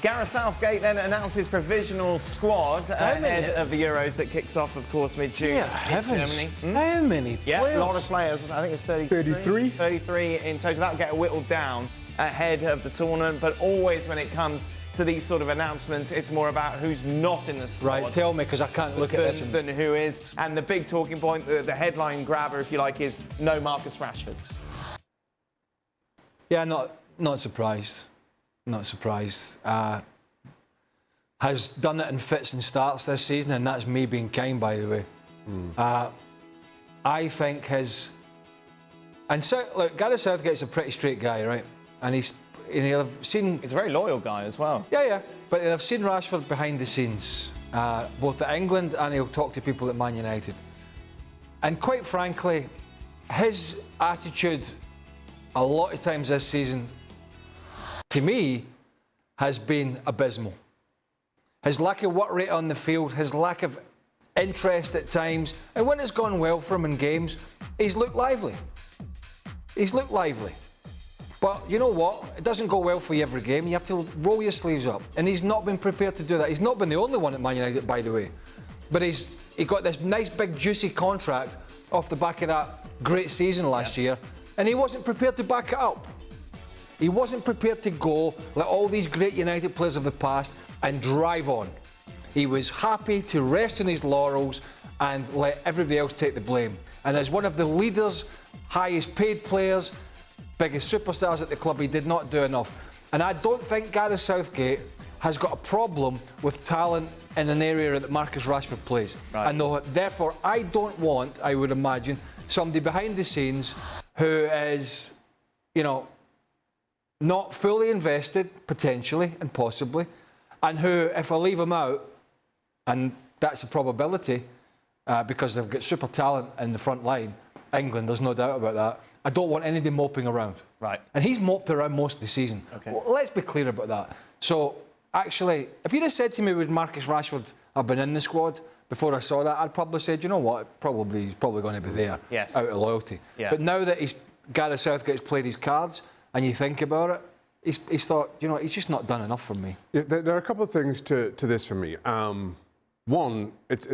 Gareth Southgate then announced his provisional squad ahead of the Euros that kicks off, of course, mid-June in Germany. How many players? Yeah, a lot of players. I think it's 33. 33 in total. That'll get whittled down ahead of the tournament, but always when it comes to these sort of announcements, it's more about who's not in the squad. Right, tell me, because I can't look at this. Than who is. And the big talking point, the headline grabber, if you like, is no Marcus Rashford. Yeah, not surprised. Not surprised. Has done it in fits and starts this season, and that's me being kind, by the way. I think look, Gareth Southgate's a pretty straight guy, right? And he's a very loyal guy as well. Yeah. But I've seen Rashford behind the scenes, both at England, and he'll talk to people at Man United. And quite frankly, his attitude a lot of times this season, to me, has been abysmal. His lack of work rate on the field, his lack of interest at times, and when it's gone well for him in games, he's looked lively. But you know what? It doesn't go well for you every game. You have to roll your sleeves up. And he's not been prepared to do that. He's not been the only one at Man United, by the way. But he got this nice, big, juicy contract off the back of that great season last year, and he wasn't prepared to back it up. He wasn't prepared to go like all these great United players of the past and drive on. He was happy to rest on his laurels and let everybody else take the blame. And as one of the leaders, highest paid players, biggest superstars at the club, he did not do enough. And I don't think Gareth Southgate has got a problem with talent in an area that Marcus Rashford plays. Right. And therefore, I don't want, I would imagine, somebody behind the scenes who is, not fully invested, potentially and possibly, and who, if I leave him out, and that's a probability, because they've got super talent in the front line, England, there's no doubt about that. I don't want anybody moping around. Right. And he's moped around most of the season. Okay. Well, let's be clear about that. So, actually, if you'd have said to me, would Marcus Rashford have been in the squad before I saw that, I'd probably said, you know what, he's probably going to be there, yes, out of loyalty. Yeah. But now that Gareth Southgate's played his cards, and you think about it, he's thought, he's just not done enough for me. Yeah, there are a couple of things to this for me. One, it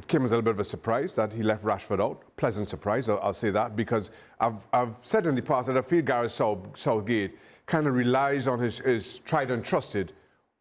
came as a little bit of a surprise that he left Rashford out. Pleasant surprise, I'll say that, because I've said in the past that I feel Gareth Southgate kind of relies on his tried and trusted,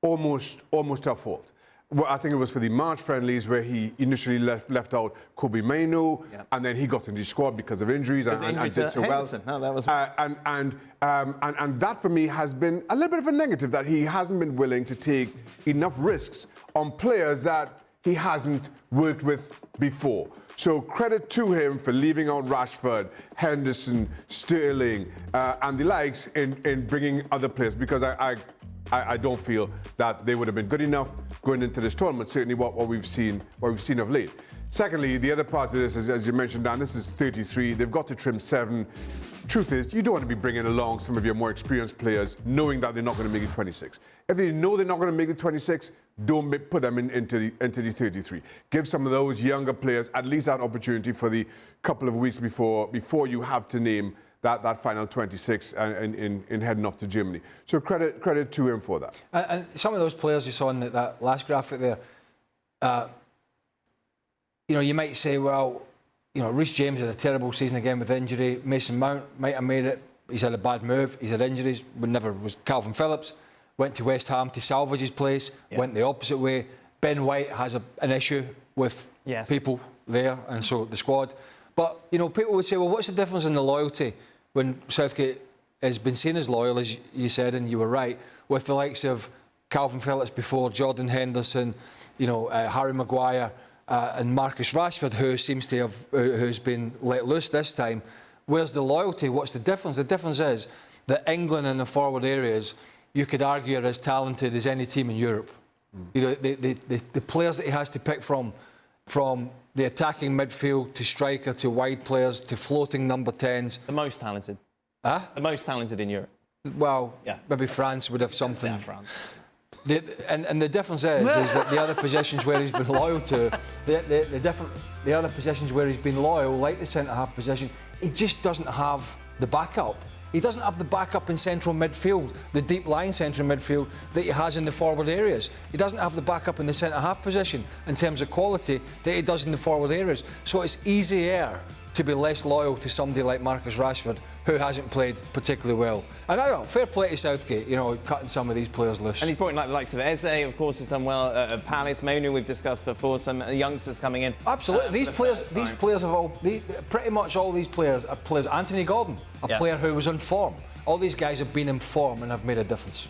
almost to a fault. Well, I think it was for the March friendlies where he initially left out Kobe Mainoo, and then he got in the squad because of injuries and did so well. No, that was... and that for me has been a little bit of a negative, that he hasn't been willing to take enough risks on players that he hasn't worked with before. So credit to him for leaving out Rashford, Henderson, Sterling, and the likes in bringing other players, because I don't feel that they would have been good enough going into this tournament, certainly what we've seen of late. Secondly, the other part of this is, as you mentioned, Dan, this is 33. They've got to trim 7. Truth is, you don't want to be bringing along some of your more experienced players knowing that they're not going to make it 26. If they know they're not going to make it 26, don't put them into the 33. Give some of those younger players at least that opportunity for the couple of weeks before you have to name that final 26 in heading off to Germany. So credit to him for that. And some of those players you saw in that last graphic there, you might say, well, Reece James had a terrible season again with injury. Mason Mount might have made it. He's had a bad move. He's had injuries. Was Calvin Phillips. Went to West Ham to salvage his place. Yeah. Went the opposite way. Ben White has an issue with people there, and so the squad. But, people would say, well, what's the difference in the loyalty when Southgate has been seen as loyal, as you said, and you were right, with the likes of Calvin Phillips before, Jordan Henderson, Harry Maguire, and Marcus Rashford, who's been let loose this time. Where's the loyalty? What's the difference? The difference is that England in the forward areas, you could argue, are as talented as any team in Europe. The players that he has to pick from the attacking midfield to striker to wide players to floating number 10s. The most talented. Huh? The most talented in Europe. Well, maybe France would have something. Yeah, France. And the difference is that the other positions where he's been loyal to, the other positions where he's been loyal, like the centre-half position, he just doesn't have the backup. He doesn't have the backup in central midfield, the deep line central midfield that he has in the forward areas. He doesn't have the backup in the centre-half position in terms of quality that he does in the forward areas. So it's easier to be less loyal to somebody like Marcus Rashford, who hasn't played particularly well. And I don't know, fair play to Southgate, you know, cutting some of these players loose. And he's pointing like the likes of Eze, of course, has done well at Palace. Manu, we've discussed before, some youngsters coming in. Absolutely, these players have all, pretty much all these players are players. Anthony Gordon, a player who was in form. All these guys have been in form and have made a difference.